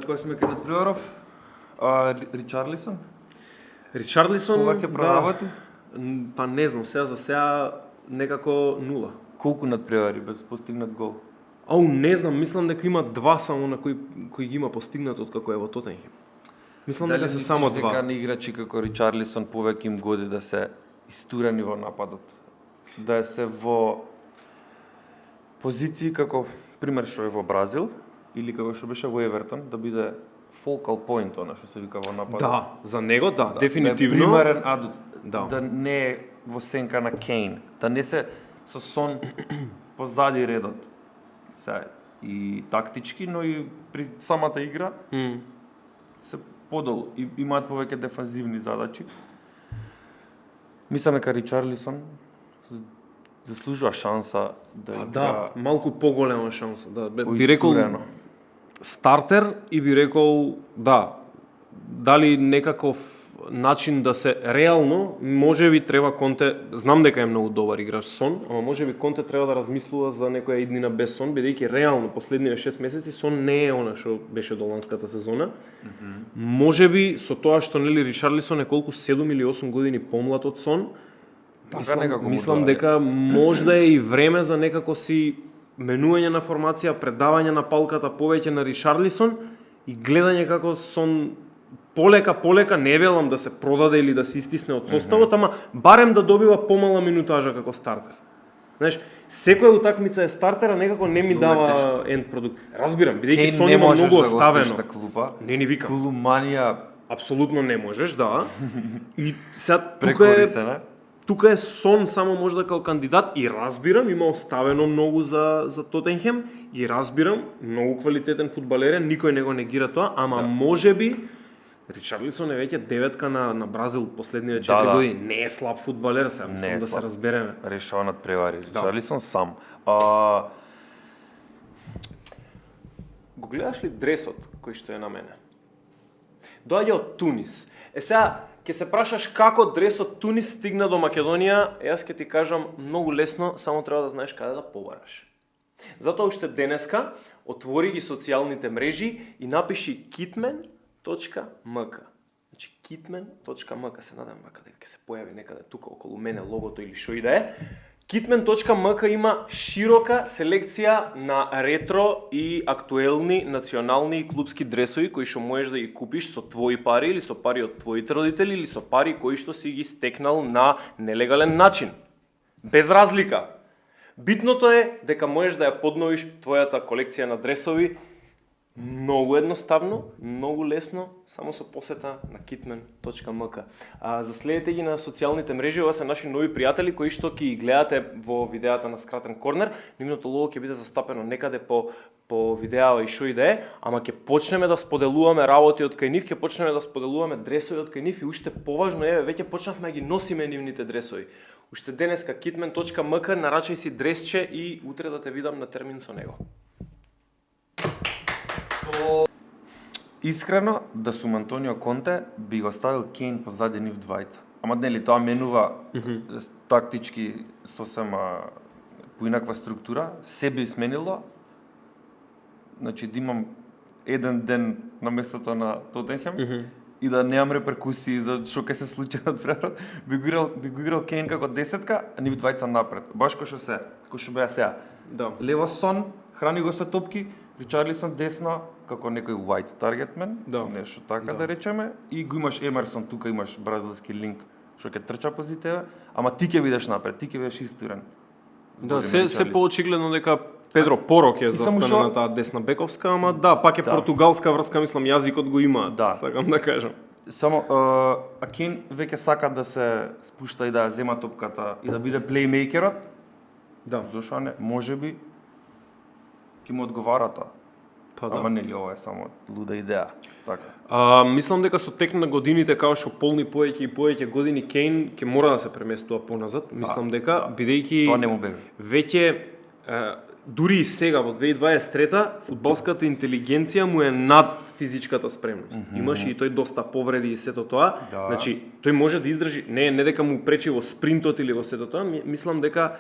Кој сме кај надпреваров? Ричарлисон? Ричарлисон, Кога ќе проработи? Па не знам, за сега некако нула. Колку надпревари без постигнат гол? Не знам, мислам дека има два само на кои ги има постигнат откако е во Тотенхем. Мислам дека се само два. Дека на играчи како Ричарлисон повеќе им годи да се истурени во нападот? Да се во позиции како пример што е во Бразил или како што беше во Евертон, да биде focal point, она што се вика во нападот. Да, за него дефинитивно. Да е примерен адут, да не е во сенка на Кейн, да не се со Сон позади редот. И тактички, но и при самата игра се подолу и имаат повеќе дефанзивни задачи. Мислам дека Ричарлисон заслужува шанса да игра. Да, малку поголема шанса, би рекол стартер и би рекол дали некаков начин да се реално, можеби треба Конте, знам дека е многу добар играч Сон, ама можеби Конте треба да размислува за некоја иднина без Сон, бидејќи реално последниве 6 месеци Сон не е она што беше до ланската сезона. Можеби со тоа што Ричарлисон е колку 7 или 8 години помлад од Сон, мислам дека можда е и време за некако си менување на формација, предавање на палката повеќе на Ричарлисон и гледање како Сон полека, не велам да се продаде или да се истисне од составот, ама барем да добива помала минутажа како стартер. Знаеш, секоја утакмица е стартер, а некако не ми дава енд продукт. Разбирам, бидејќи Сон има многу оставено. Не ни вика. Колуманија апсолутно не можеш, И сега тука е Сон само можда као кандидат и разбирам, има оставено многу за Тотенхем и разбирам, многу квалитетен фудбалер е, никој не го негира тоа, ама можеби Ричарлисон е веќе деветка на Бразил последниве 4 години. Не е слаб фудбалер, мислам да се разбереме. Решава надпревари. Ричарлисон сам. Го гледаш ли дресот кој што е на мене? Доаѓа од Тунис. Сега ќе се прашаш како дресот Тунис стигна до Македонија, јас ќе ти кажам многу лесно, само треба да знаеш каде да побараш. Затоа уште денеска отвори ги социјалните мрежи и напиши kitman.mk. Значи kitman.mk, се надевам дека ќе се појави некаде тука околу мене логото или што и да е. Kitman.mk има широка селекција на ретро и актуелни национални и клубски дресови кои што можеш да ги купиш со твои пари или со пари од твоите родители или со пари кои што си ги стекнал на нелегален начин. Без разлика. Битното е дека можеш да ја подновиш твојата колекција на дресови многу едноставно, многу лесно, само со посета на kitman.mk. Заследете ги на социјалните мрежи, ова се наши нови пријатели кои што ќе ги гледате во видеата на Скратен корнер. Нивното лого ќе биде застапено некаде по видеа и шо и да е, ама ќе почнеме да споделуваме работи од кај нив, ќе почнеме да споделуваме дресови од кај нив и уште поважно веќе почнавме да ги носиме нивните дресови. Уште денеска kitman.mk, нарачај си дресче и утре да те видам на термин со него. Искрено, да сум Антонио Конте, би го ставил Кейн позади нив двајца. Ама нели тоа менува тактички сосема поинаква структура, се би сменило. Значи да имам еден ден на местото на Тотенхем и да немам реперкусии за што ќе се случи надпред. Би го играл Кейн како десетка, а нив двајца напред. Баш кој што беа сега. Лево Сон, храни го со топки, Ричарлисон десно како некој white targetman, нешто така да речеме, и го имаш Емерсон, тука имаш бразилски линк што ќе трча пози тебе, ама ти ќе бидеш напред, ти ќе бидеш истурен. Се поочигледно дека Педро Поро ќе застане на таа десна бековска, ама пак е португалска врска, мислам јазикот го има, сакам да кажам. Само Кейн веќе сака да се спушта и да ја зема топката и да биде плеймејкерот. Зошто не? Можеби ќе му одговара тоа. Ама нели ова е само луда идеја. Така. Мислам дека со тек на годините, како што полни повеќе и повеќе години, Кейн ќе мора да се преместува поназад. Мислам дека бидејќи тоа не му бега. Веќе дури и сега во 2023 фудбалската интелигенција му е над физичката спремност. Имаше и тој доста повреди и сето тоа. Значи тој може да издржи, не дека му пречи во спринтот или во сето тоа, мислам дека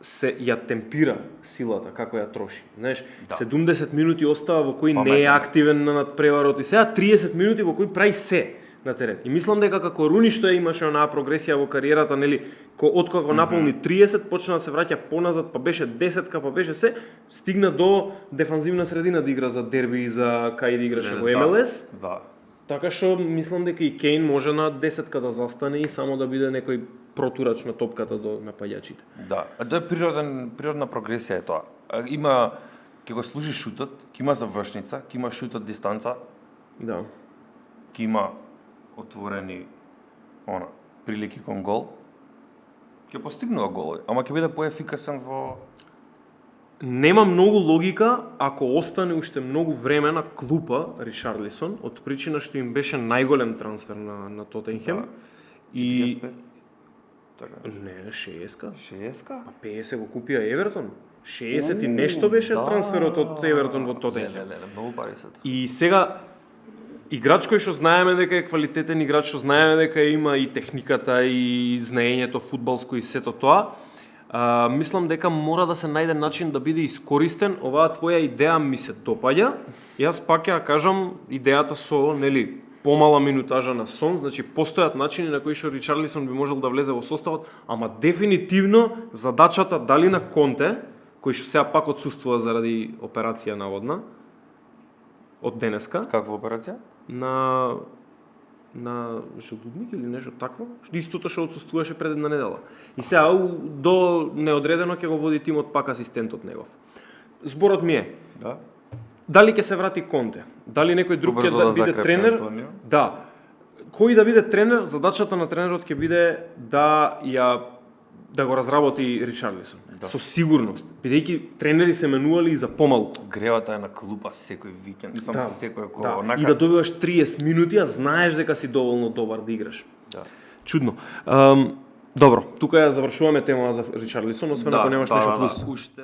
се ја темпира силата како ја троши. Знаеш, Да. 70 минути остава во кои не е Паметен. активен на надпреварот и сега 30 минути во кои прави се на терен. И мислам дека како Руни што имаше онаа прогресија во кариерата, нели, откако наполни 30, почна да се враќа поназад, па беше 10-ка, па беше се, стигна до дефанзивна средина да игра за дерби и за кај да играше во МЛС. Да. Така што мислам дека и Кейн може на 10-ка да застане и само да биде некој протурач на топката до напаѓачите. Да, тоа е природна прогресија е тоа. Има, ќе го служи шутот, ќе има завршница, ќе има шут од дистанца, Да. ќе има отворени прилики кон гол. Ќе постигнува голови, ама ќе биде поефикасен во Нема многу логика ако остане уште многу време на клупа Ришарлисон, од причина што им беше најголем трансфер на Тотенхем. Да. И 45. Така. не, 60-ка. 60-ка? А 50 го купија Евертон. 60 и нешто беше трансферот од Евертон во Тотенхем. Не, многу пари се. И сега играч кој што знаеме дека е квалитетен играч, што знаеме дека има и техниката и знаењето фудбалско и сето тоа, мислам дека мора да се најде начин да биде искористен. Оваа твоја идеја ми се допаѓа. Јас пак ја кажам идејата со, нели, помала минутажа на Сон, значи постојат начини на кои што Ричарлисон би можел да влезе во составот, ама дефинитивно задачата дали на Конте, кој што сега пак отсуствува заради операција наводна од денеска, Каква операција? на желудник или нешто такво, истото што отсуствуваше пред една недела. И сега до неодредено ќе го води тимот пак асистентот негов. Зборот ми е, Да. дали ќе се врати Конте, дали некој друг ќе Побрзо да да биде закрепи тренер, Антонио. да. Кој да биде тренер, задачата на тренерот ќе биде да го разработи Ричарлисон. Да. Со сигурност, бидејќи тренери се менували и за помалку. Гревата е на клупа секој викенд. Мислам секој кој И да добиваш 30 минути, а знаеш дека си доволно добар да играш. Да. Чудно. Добро, тука ја завршуваме темава за Ричарлисон, освен ако немаш нешто плюс. Уште